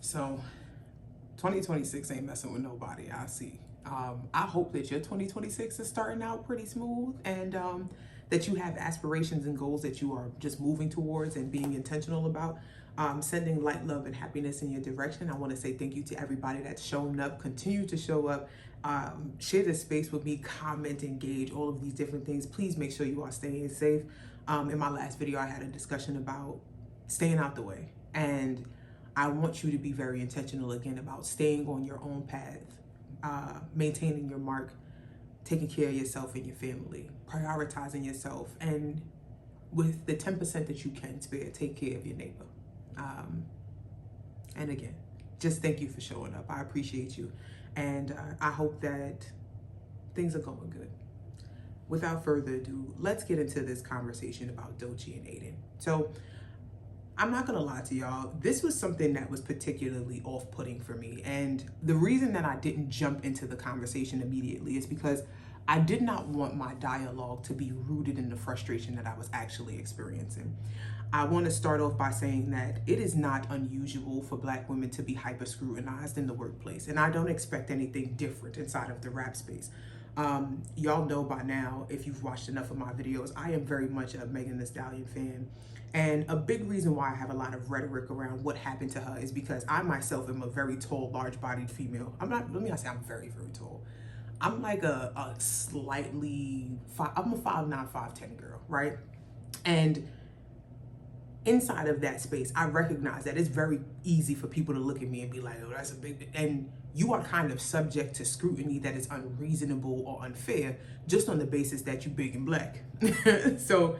So 2026 ain't messing with nobody, I see. I hope that your 2026 is starting out pretty smooth, and that you have aspirations and goals that you are just moving towards and being intentional about. Sending light, love, and happiness in your direction. I want to say thank you to everybody that's shown up, continue to show up, share this space with me, comment, engage, all of these different things. Please make sure you are staying safe. In my last video, I had a discussion about staying out the way, and I want you to be very intentional again about staying on your own path, maintaining your mark, taking care of yourself and your family, prioritizing yourself, and with the 10% that you can spare, take care of your neighbor. And again, just thank you for showing up. I appreciate you. And I hope that things are going good. Without further ado, let's get into this conversation about Doechii and Adin. So I'm not gonna lie to y'all, this was something that was particularly off-putting for me. And the reason that I didn't jump into the conversation immediately is because I did not want my dialogue to be rooted in the frustration that I was actually experiencing. I want to start off by saying that it is not unusual for Black women to be hyper-scrutinized in the workplace, and I don't expect anything different inside of the rap space. Y'all know by now, if you've watched enough of my videos, I am very much a Megan Thee Stallion fan. And a big reason why I have a lot of rhetoric around what happened to her is because I myself am a very tall, large-bodied female. Let me not say I'm very, very tall. I'm like I'm a 5'9", 5'10" girl, right? And inside of that space, I recognize that it's very easy for people to look at me and be like, oh, that's a big, and you are kind of subject to scrutiny that is unreasonable or unfair just on the basis that you're big and Black. So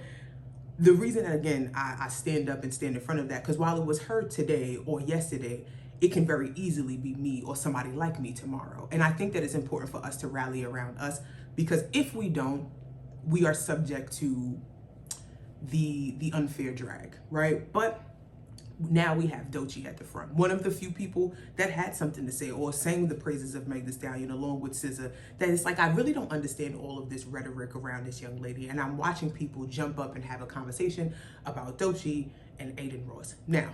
the reason that, again, I stand up and stand in front of that, because while it was her today or yesterday, it can very easily be me or somebody like me tomorrow. And I think that it's important for us to rally around us, because if we don't, we are subject to the unfair drag, right? But now we have Doechii at the front, one of the few people that had something to say or sang the praises of Meg Thee Stallion along with SZA. That it's like, I really don't understand all of this rhetoric around this young lady, and I'm watching people jump up and have a conversation about Doechii and Adin Ross. Now,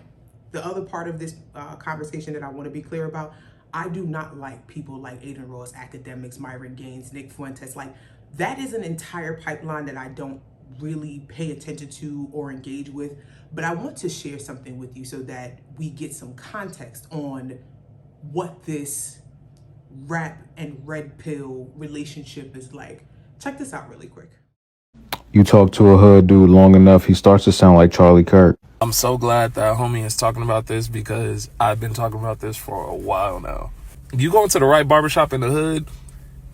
the other part of this conversation that I want to be clear about, I do not like people like Adin Ross, academics, Myron Gaines, Nick Fuentes. Like, that is an entire pipeline that I don't really pay attention to or engage with. But I want to share something with you so that we get some context on what this rap and red pill relationship is like. Check this out really quick. You talk to a hood dude long enough, he starts to sound like Charlie Kirk. I'm so glad that homie is talking about this, because I've been talking about this for a while now. You go into the right barbershop in the hood,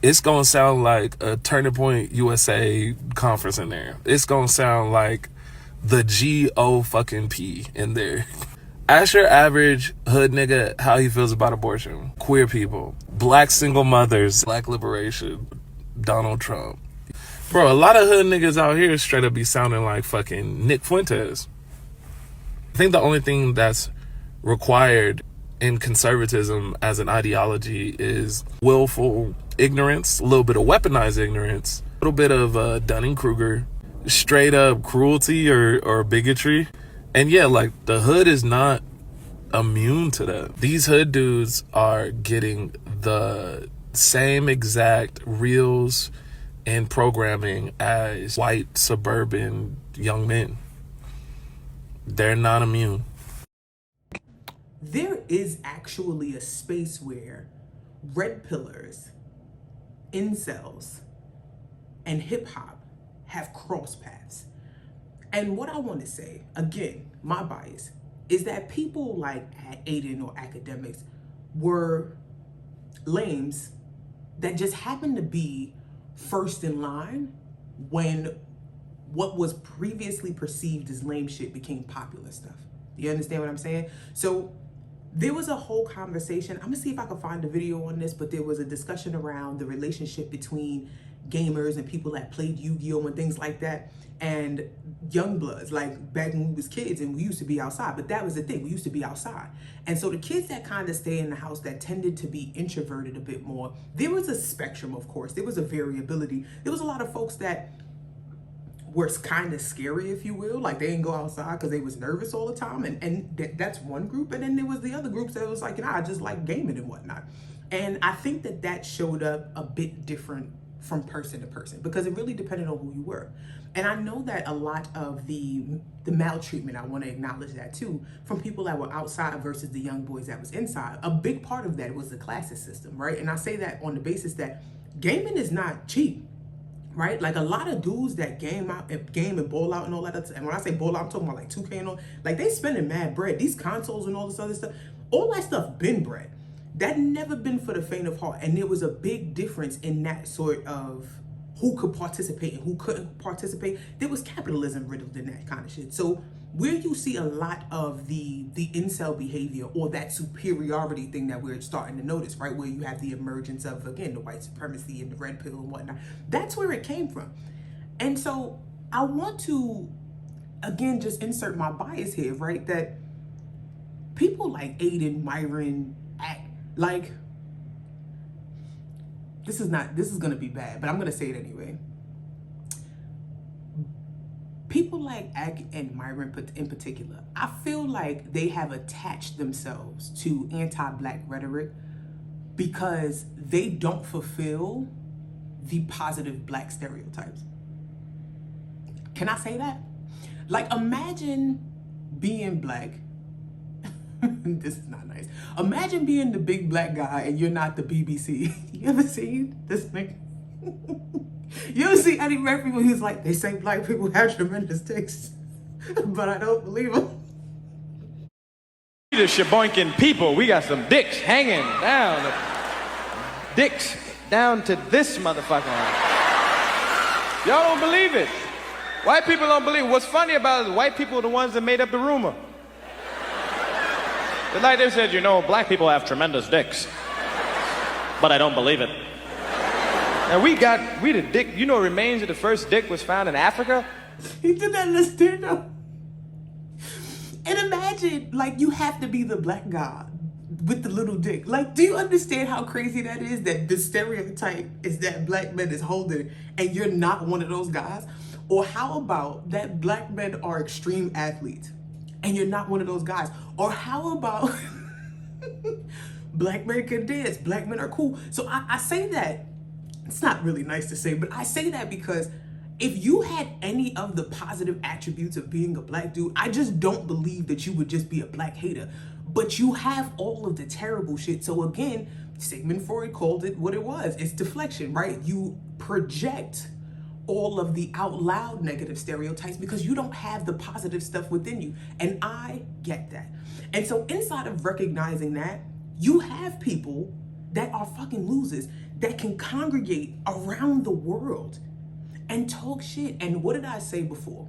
it's gonna sound like a Turning Point USA conference in there. It's gonna sound like the GOP in there. Ask your average hood nigga how he feels about abortion, queer people, Black single mothers, Black liberation, Donald Trump. Bro, a lot of hood niggas out here straight up be sounding like fucking Nick Fuentes. I think the only thing that's required in conservatism as an ideology is willful ignorance, a little bit of weaponized ignorance, a little bit of Dunning-Kruger, straight up cruelty or bigotry. And yeah, like, the hood is not immune to that. These hood dudes are getting the same exact reels and programming as white suburban young men. They're not immune. There is actually a space where red pillars, incels, and hip hop have cross paths. And what I want to say, again, my bias, is that people like Adin or academics were lames that just happened to be first in line when what was previously perceived as lame shit became popular stuff. You understand what I'm saying? So there was a whole conversation. I'm gonna see if I can find a video on this, but there was a discussion around the relationship between gamers and people that played Yu-Gi-Oh! And things like that, and young bloods, like back when we was kids and we used to be outside. But that was the thing, we used to be outside. And so the kids that kind of stay in the house that tended to be introverted a bit more, there was a spectrum, of course. There was a variability. There was a lot of folks that were kind of scary, if you will. Like, they didn't go outside because they was nervous all the time. And that's one group. And then there was the other groups that was like, you know, I just like gaming and whatnot. And I think that showed up a bit different from person to person because it really depended on who you were. And I know that a lot of the maltreatment, I want to acknowledge that too, from people that were outside versus the young boys that was inside. A big part of that was the classes system, right? And I say that on the basis that gaming is not cheap, right? Like, a lot of dudes that game and ball out and all that, and when I say ball out, I'm talking about like 2K and all, like, they spending mad bread. These consoles and all this other stuff, all that stuff been bread. That never been for the faint of heart. And there was a big difference in that sort of who could participate and who couldn't participate. There was capitalism riddled in that kind of shit. So where you see a lot of the incel behavior or that superiority thing that we're starting to notice, right? Where you have the emergence of, again, the white supremacy and the red pill and whatnot. That's where it came from. And so I want to, again, just insert my bias here, right? That people like Adin, Myron, like, this is gonna be bad, but I'm gonna say it anyway. People like Adin and Myron in particular, I feel like they have attached themselves to anti-Black rhetoric because they don't fulfill the positive Black stereotypes. Can I say that? Like, imagine being Black. This is not nice. Imagine being the big Black guy and you're not the BBC. You ever seen this nigga? You ever see Eddie Murphy when he's like, they say Black people have tremendous dicks, but I don't believe them. The sheboinking people, we got some dicks hanging down. Dicks down to this motherfucker. Y'all don't believe it. White people don't believe it. What's funny about it is white people are the ones that made up the rumor. Like they said, you know, Black people have tremendous dicks, but I don't believe it. And we the dick, you know, remains of the first dick was found in Africa? He did that in the stand-up. And imagine, like, you have to be the Black guy with the little dick. Like, do you understand how crazy that is? That the stereotype is that Black men is holding it and you're not one of those guys? Or how about that Black men are extreme athletes and you're not one of those guys? Or how about Black men can dance, Black men are cool? So I say that, it's not really nice to say, but I say that because if you had any of the positive attributes of being a Black dude, I just don't believe that you would just be a Black hater. But you have all of the terrible shit. So again, Sigmund Freud called it what it was. It's deflection, right? You project all of the out loud negative stereotypes because you don't have the positive stuff within you. And I get that. And so inside of recognizing that, you have people that are fucking losers that can congregate around the world and talk shit. And what did I say before?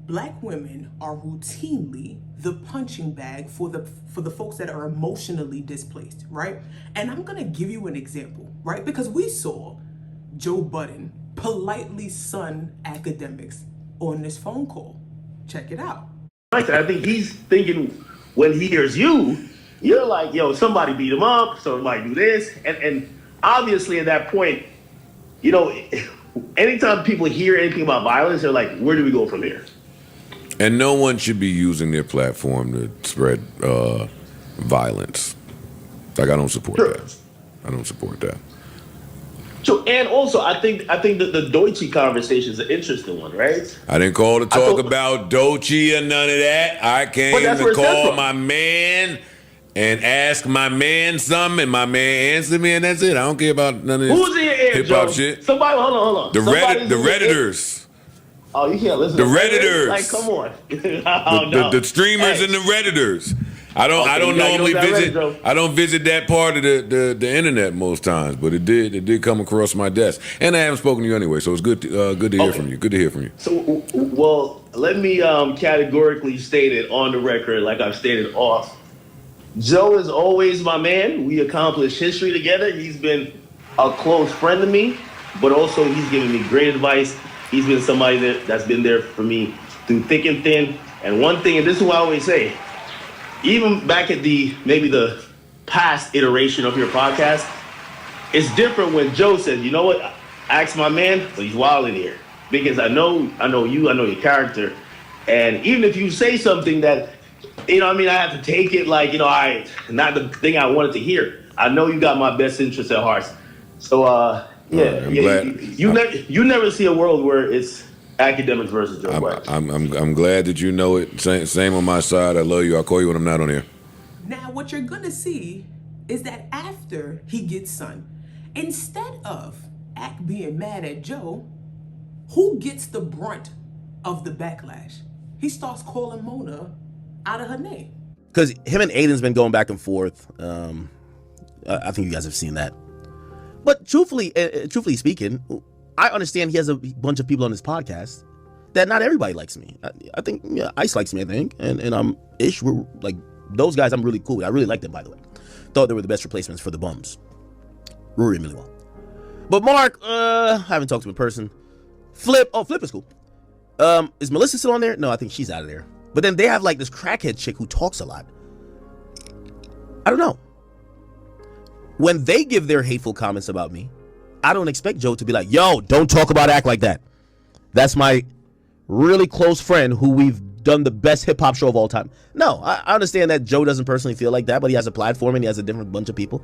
Black women are routinely the punching bag for the folks that are emotionally displaced, right? And I'm gonna give you an example, right? Because we saw Joe Budden politely sun academics on this phone call. Check it out. I think he's thinking when he hears you, you're like, yo, somebody beat him up, somebody do this. And obviously at that point, you know, anytime people hear anything about violence, they're like, where do we go from here? And no one should be using their platform to spread violence. Like, I don't support that. I don't support that. So, and also, I think that the Doechii conversation is an interesting one, right? I didn't call to talk about Doechii or none of that. I came to call my man and ask my man something, and my man answered me, and that's it. I don't care about none of this Who's in your ear, hip-hop Joe? shit. Somebody, hold on. The Redditors. Oh, you can't listen The to Redditors. Like, come on. The streamers and the Redditors. I don't normally visit. I don't visit that part of the internet most times, but it did come across my desk, and I haven't spoken to you anyway, so it's good to hear from you. Good to hear from you. So, well, let me categorically state it on the record, like I've stated off. Joe is always my man. We accomplished history together. He's been a close friend to me, but also he's given me great advice. He's been somebody that's been there for me through thick and thin. And one thing, and this is what I always say, even back at maybe the past iteration of your podcast, it's different when Joe says, you know what, ask my man, but he's wild in here. because I know you, I know your character, and even if you say something that, you know, what I mean, I have to take it like, you know, not the thing I wanted to hear. I know you got my best interest at heart. So, I'm glad. You never see a world where it's academics versus Joe Black. I'm glad that you know it. Same on my side. I love you. I'll call you when I'm not on here. Now, what you're gonna see is that after he gets Son, instead of Ack being mad at Joe, who gets the brunt of the backlash? He starts calling Mona out of her name. Because him and Adin's been going back and forth. I think you guys have seen that. But truthfully speaking, I understand he has a bunch of people on his podcast that not everybody likes me. I think Ice likes me, I think. And Ish, we're like, those guys I'm really cool with. I really like them, by the way. Thought they were the best replacements for the bums. Rory and Millie well. But Mark, I haven't talked to him in person. Flip is cool. Is Melissa still on there? No, I think she's out of there. But then they have like this crackhead chick who talks a lot. I don't know. When they give their hateful comments about me, I don't expect Joe to be like, yo, don't talk about Ack like that. That's my really close friend who we've done the best hip-hop show of all time. No, I understand that Joe doesn't personally feel like that, but he has a platform and he has a different bunch of people.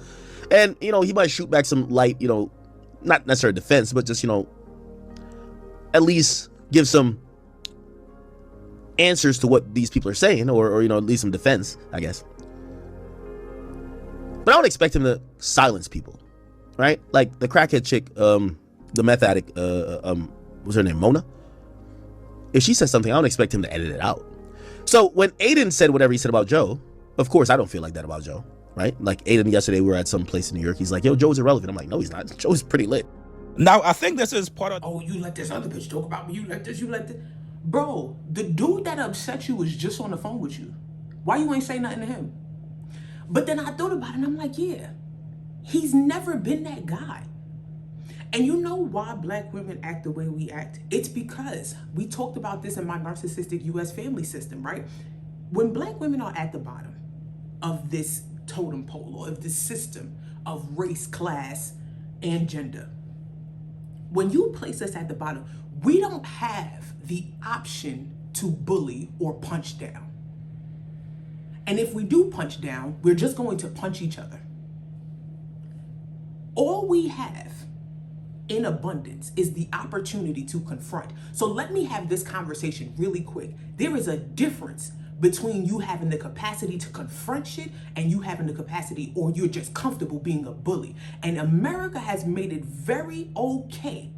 And, you know, he might shoot back some light, you know, not necessarily defense, but just, you know, at least give some answers to what these people are saying, or you know, at least some defense, I guess. But I don't expect him to silence people, right? Like the crackhead chick, the meth addict, what's her name, Mona? If she says something, I don't expect him to edit it out. So when Adin said whatever he said about Joe, of course I don't feel like that about Joe, right? Like Adin yesterday, we were at some place in New York. He's like, yo, Joe's irrelevant. I'm like, no, he's not. Joe's pretty lit. Now, I think this is part of... Oh, you let this other bitch talk about me. You let this. Bro, the dude that upset you was just on the phone with you. Why you ain't say nothing to him? But then I thought about it and I'm like, yeah, he's never been that guy. And you know why black women act the way we act? It's because we talked about this in my narcissistic US family system, right? When black women are at the bottom of this totem pole or of this system of race, class, and gender, when you place us at the bottom, we don't have the option to bully or punch down. And if we do punch down, we're just going to punch each other. All we have in abundance is the opportunity to confront. So let me have this conversation really quick. There is a difference between you having the capacity to confront shit and you having the capacity, or you're just comfortable being a bully. And America has made it very okay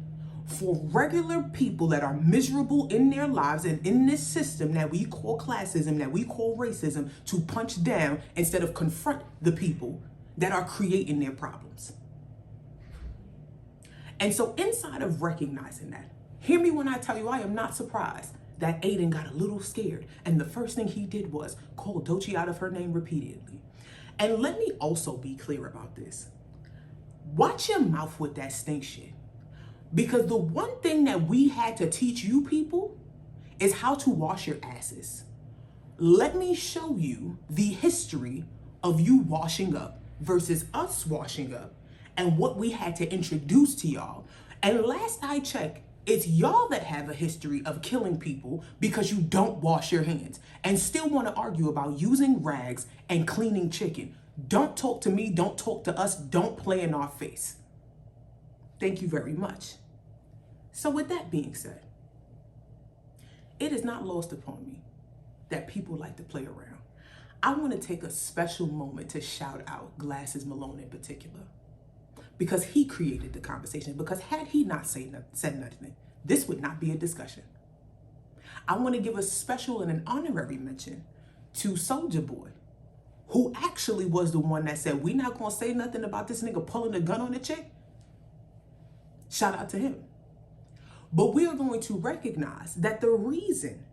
for regular people that are miserable in their lives and in this system that we call classism, that we call racism, to punch down instead of confront the people that are creating their problems. And so inside of recognizing that, hear me when I tell you I am not surprised that Adin got a little scared. And the first thing he did was call Doechii out of her name repeatedly. And let me also be clear about this. Watch your mouth with that stink shit. Because the one thing that we had to teach you people is how to wash your asses. Let me show you the history of you washing up versus us washing up and what we had to introduce to y'all. And last I checked, it's y'all that have a history of killing people because you don't wash your hands and still want to argue about using rags and cleaning chicken. Don't talk to me, don't talk to us, don't play in our face. Thank you very much. So with that being said, it is not lost upon me that people like to play around. I want to take a special moment to shout out Glasses Malone in particular, because he created the conversation. Because had he not said nothing, this would not be a discussion. I want to give a special and an honorary mention to Soulja Boy, who actually was the one that said, we not going to say nothing about this nigga pulling a gun on the chick. Shout out to him. But we are going to recognize that the reason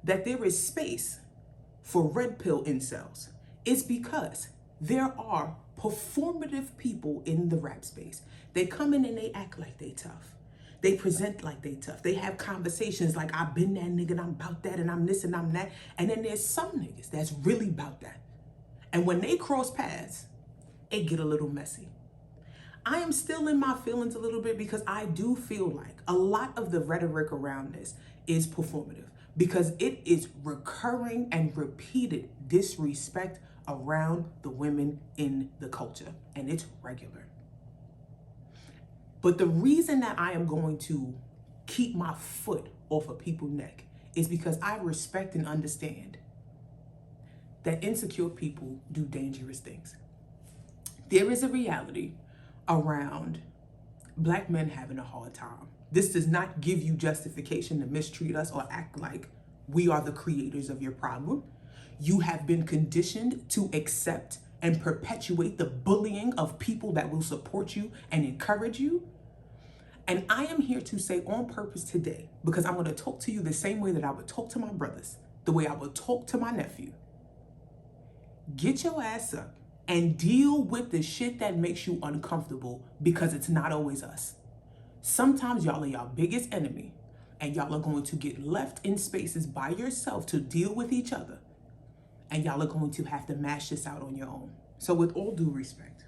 that there is space for red pill incels is because there are performative people in the rap space. They come in and they act like they tough. They present like they tough. They have conversations like, I've been that nigga and I'm about that and I'm this and I'm that. And then there's some niggas that's really about that. And when they cross paths, it get a little messy. I am still in my feelings a little bit because I do feel like a lot of the rhetoric around this is performative because it is recurring and repeated disrespect around the women in the culture, and it's regular. But the reason that I am going to keep my foot off of people's neck is because I respect and understand that insecure people do dangerous things. There is a reality around Black men having a hard time. This does not give you justification to mistreat us or act like we are the creators of your problem. You have been conditioned to accept and perpetuate the bullying of people that will support you and encourage you. And I am here to say on purpose today, because I'm going to talk to you the same way that I would talk to my brothers, the way I would talk to my nephew. Get your ass up and deal with the shit that makes you uncomfortable, because it's not always us. Sometimes y'all are your biggest enemy, and y'all are going to get left in spaces by yourself to deal with each other. And y'all are going to have to mash this out on your own. So with all due respect,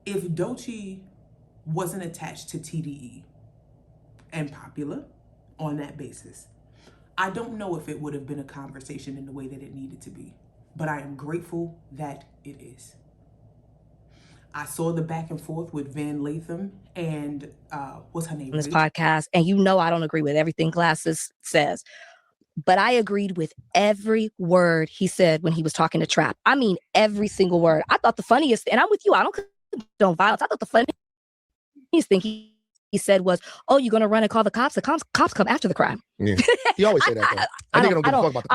if Doechii wasn't attached to TDE and popular on that basis, I don't know if it would have been a conversation in the way that it needed to be, but I am grateful that it is. I saw the back and forth with Van Latham and what's her name? On this podcast, and I don't agree with everything Glasses says, but I agreed with every word he said when he was talking to Trap. I mean, every single word. I thought the funniest, and I'm with you, I don't condone violence. I thought the funniest thing he said was, "Oh, you're gonna run and call the cops? The cops come after the crime." Yeah. He always say that. I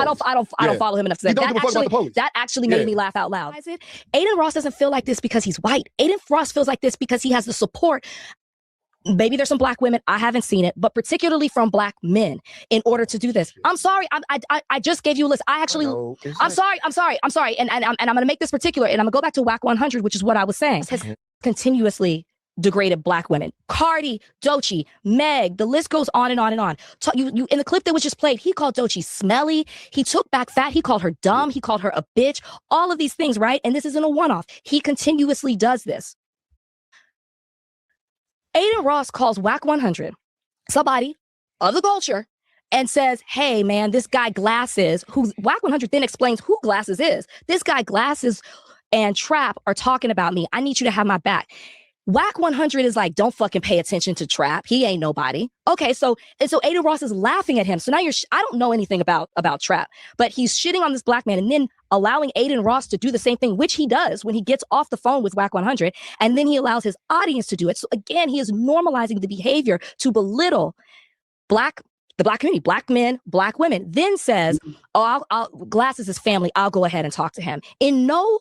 don't follow him enough to say that actually made me laugh out loud. Adin Ross doesn't feel like this because he's white. Adin Ross feels like this because he has the support. Maybe there's some Black women, I haven't seen it, but particularly from Black men in order to do this. I'm sorry, I just gave you a list. I'm sorry, and I'm gonna make this particular, and I'm gonna go back to WAC 100, which is what I was saying. Has continuously degraded Black women. Cardi, Doechii, Meg, the list goes on and on and on. You in the clip that was just played, he called Doechii smelly, he took back fat, he called her dumb, he called her a bitch, all of these things, right? And this isn't a one-off. He continuously does this. Adin Ross calls WAC 100 somebody of the culture and says, "Hey man, this guy Glasses," who WAC 100 then explains who Glasses is. "This guy Glasses and Trap are talking about me. I need you to have my back." WAC 100 is like, "Don't fucking pay attention to Trap. He ain't nobody." Okay, so Adin Ross is laughing at him. So now I don't know anything about Trap, but he's shitting on this Black man and then allowing Adin Ross to do the same thing, which he does when he gets off the phone with WAC 100, and then he allows his audience to do it. So again, he is normalizing the behavior to belittle the Black community, Black men, Black women, then says, "Oh, Glasses is family. I'll go ahead and talk to him." In no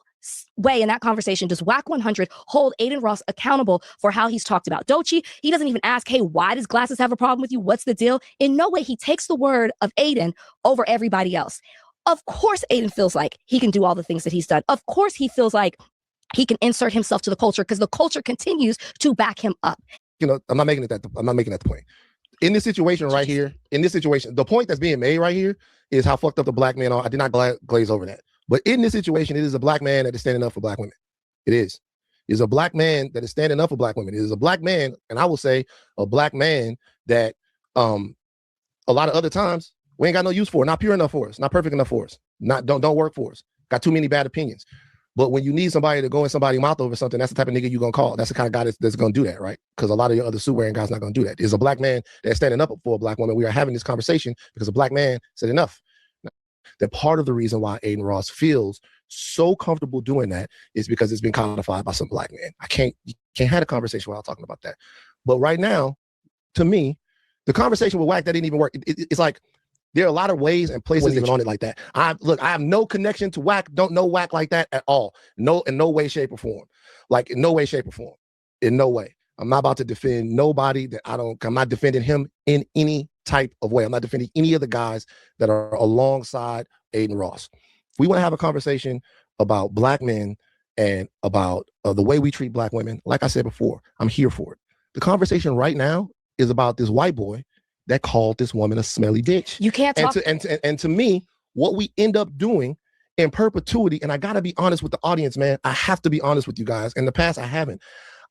way in that conversation does WAC 100 hold Adin Ross accountable for how he's talked about Doechii. He doesn't even ask, "Hey, why does Glasses have a problem with you? What's the deal?" In no way he takes the word of Adin over everybody else. Of course, Adin feels like he can do all the things that he's done. Of course, he feels like he can insert himself to the culture because the culture continues to back him up. I'm not making that the point. In this situation right here, the point that's being made right here is how fucked up the Black men are. I did not glaze over that. But in this situation, it is a Black man that is standing up for Black women. It is. It's a Black man that is standing up for Black women. It is a Black man, and I will say a Black man that a lot of other times we ain't got no use for, not pure enough for us, not perfect enough for us, don't work for us, got too many bad opinions. But when you need somebody to go in somebody's mouth over something, that's the type of nigga you're gonna call. That's the kind of guy that's gonna do that, right? Because a lot of your other suit-wearing guys not gonna do that. It's a Black man that's standing up for a Black woman. We are having this conversation because a Black man said enough. That part of the reason why Adin Ross feels so comfortable doing that is because it's been codified by some Black men. You can't have a conversation without talking about that. But right now, to me, the conversation with WAC, that didn't even work. It's like there are a lot of ways and places even on it like that. I have no connection to WAC, don't know WAC like that at all. No, in no way, shape, or form. Like in no way, shape, or form. In no way. I'm not about to defend nobody I'm not defending him in any type of way. I'm not defending any of the guys that are alongside Adin Ross. If we want to have a conversation about Black men and about the way we treat Black women, like I said before, I'm here for it. The conversation right now is about this white boy that called this woman a smelly bitch. You can't talk. And to me, what we end up doing in perpetuity. And I got to be honest with the audience, man. I have to be honest with you guys. In the past, I haven't.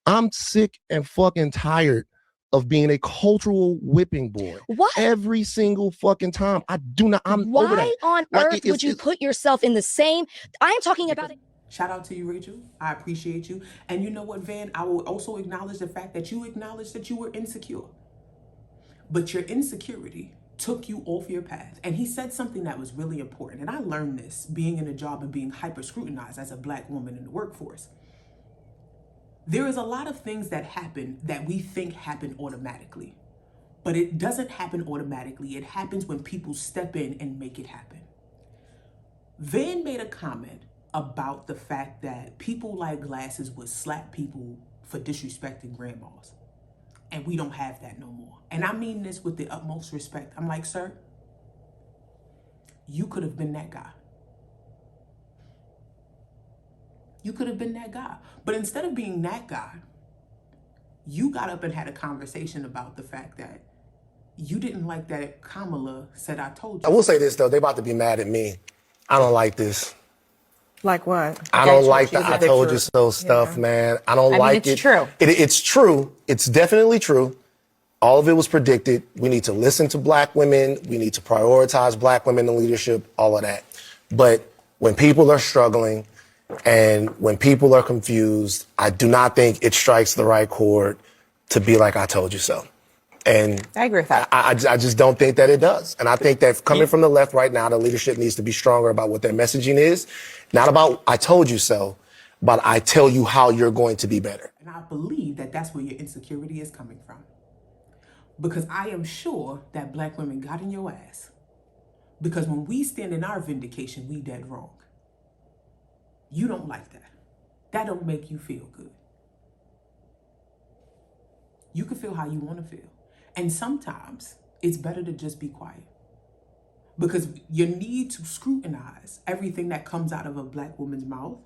I'm sick and fucking tired of being a cultural whipping boy. What? Every single fucking time. I do not. I'm Why over that. on earth would you put yourself in the same? I am talking about it. Shout out to you, Rachel. I appreciate you. And you know what, Van? I will also acknowledge the fact that you acknowledged that you were insecure. But your insecurity took you off your path. And he said something that was really important. And I learned this being in a job and being hyper scrutinized as a Black woman in the workforce. There is a lot of things that happen that we think happen automatically, but it doesn't happen automatically. It happens when people step in and make it happen. Van made a comment about the fact that people like Glasses would slap people for disrespecting grandmas. And we don't have that no more. And I mean this with the utmost respect. I'm like, sir, you could have been that guy. You could have been that guy. But instead of being that guy, you got up and had a conversation about the fact that you didn't like that Kamala said, I told you. I will say this, though. They about to be mad at me. I don't like this. Like what? I don't like the I told you so stuff, man. I don't like it. It's true. It's true. It's definitely true. All of it was predicted. We need to listen to Black women. We need to prioritize Black women in leadership, all of that. But when people are struggling and when people are confused, I do not think it strikes the right chord to be like, I told you so. And I agree with that. I just don't think that it does. And I think that coming from the left right now, the leadership needs to be stronger about what their messaging is. Not about, I told you so, but I tell you how you're going to be better. And I believe that that's where your insecurity is coming from. Because I am sure that Black women got in your ass. Because when we stand in our vindication, we dead wrong. You don't like that. That don't make you feel good. You can feel how you want to feel. And sometimes it's better to just be quiet. Because your need to scrutinize everything that comes out of a Black woman's mouth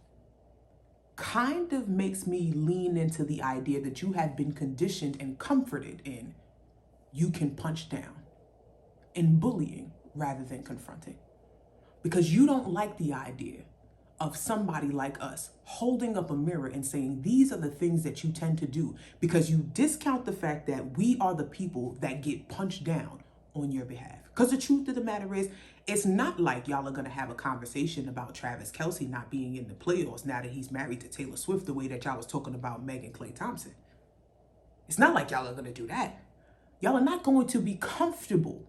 kind of makes me lean into the idea that you have been conditioned and comforted in you can punch down in bullying rather than confronting. Because you don't like the idea of somebody like us holding up a mirror and saying, these are the things that you tend to do, because you discount the fact that we are the people that get punched down on your behalf. Because the truth of the matter is, it's not like y'all are gonna have a conversation about Travis Kelce not being in the playoffs now that he's married to Taylor Swift, the way that y'all was talking about Megan Klay Thompson. It's not like y'all are gonna do that. Y'all are not going to be comfortable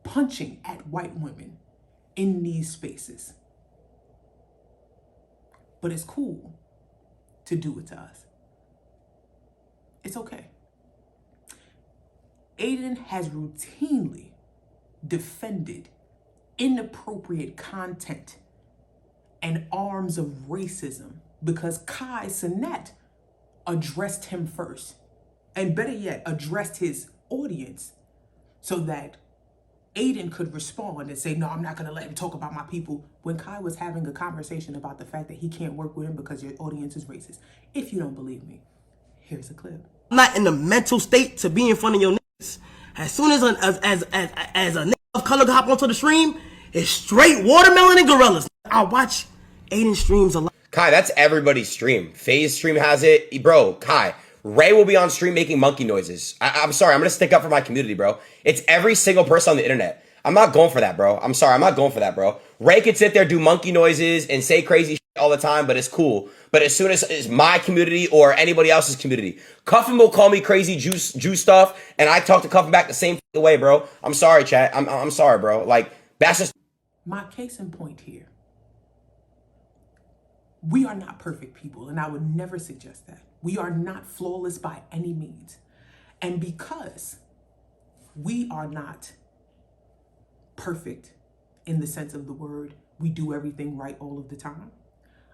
punching at white women in these spaces. But it's cool to do it to us. It's okay. Adin has routinely defended inappropriate content and arms of racism because Kai Cenat addressed him first. And better yet, addressed his audience so that Adin could respond and say, no, I'm not going to let him talk about my people, when Kai was having a conversation about the fact that he can't work with him because your audience is racist. If you don't believe me, here's a clip. I'm not in the mental state to be in front of your niggas. As soon as a nigga of color hop onto the stream, it's straight watermelon and gorillas. I watch Adin streams a lot. Kai, that's everybody's stream. Faye's stream has it. Bro, Kai, Ray will be on stream making monkey noises. I'm sorry, I'm gonna stick up for my community, bro. It's every single person on the internet. I'm not going for that, bro. I'm sorry, I'm not going for that, bro. Ray could sit there, do monkey noises, and say crazy shit all the time, but it's cool. But as soon as it's my community or anybody else's community, Cuffin will call me crazy Jew stuff, and I talk to Cuffin back the same way, bro. I'm sorry, chat. I'm sorry, bro. Like, that's just... My case in point here. We are not perfect people, and I would never suggest that. We are not flawless by any means. And because we are not perfect in the sense of the word, we do everything right all of the time,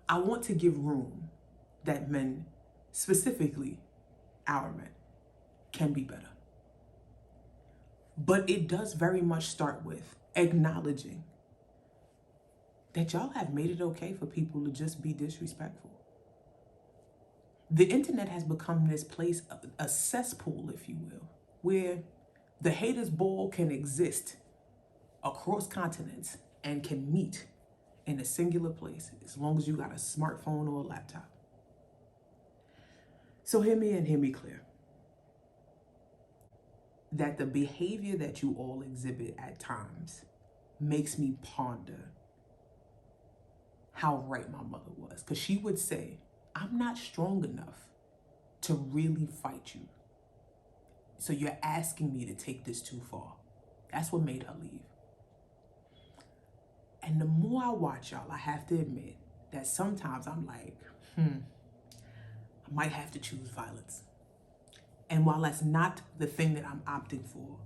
I want to give room that men, specifically our men, can be better. But it does very much start with acknowledging that y'all have made it okay for people to just be disrespectful. The internet has become this place, a cesspool, if you will, where the haters ball can exist across continents and can meet in a singular place, as long as you got a smartphone or a laptop. So hear me and hear me clear. That the behavior that you all exhibit at times makes me ponder how right my mother was. Because she would say, I'm not strong enough to really fight you. So you're asking me to take this too far. That's what made her leave. And the more I watch y'all, I have to admit that sometimes I'm like, I might have to choose violence. And while that's not the thing that I'm opting for,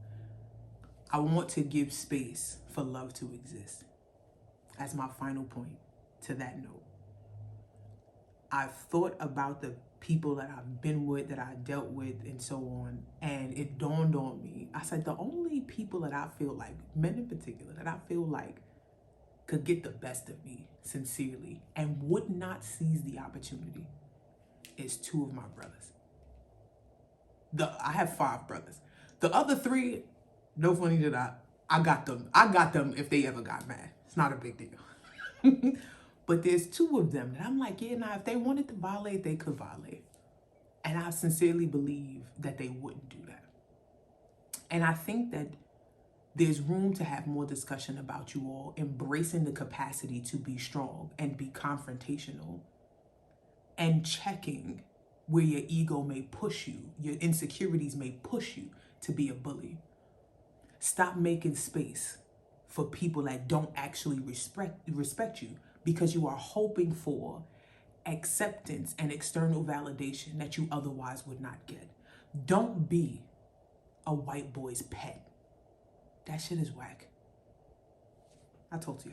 I want to give space for love to exist. As my final point to that note. I've thought about the people that I've been with, that I dealt with, and so on, and it dawned on me. I said, the only people that I feel like, men in particular, that I feel like could get the best of me sincerely and would not seize the opportunity is two of my brothers. I have 5 brothers. The other 3, no funny that I got them. I got them if they ever got mad. It's not a big deal. But there's 2 of them that I'm like, yeah, nah, if they wanted to violate, they could violate. And I sincerely believe that they wouldn't do that. And I think that there's room to have more discussion about you all embracing the capacity to be strong and be confrontational and checking where your ego may push you, your insecurities may push you to be a bully. Stop making space for people that don't actually respect you because you are hoping for acceptance and external validation that you otherwise would not get. Don't be a white boy's pet. That shit is whack. I told you.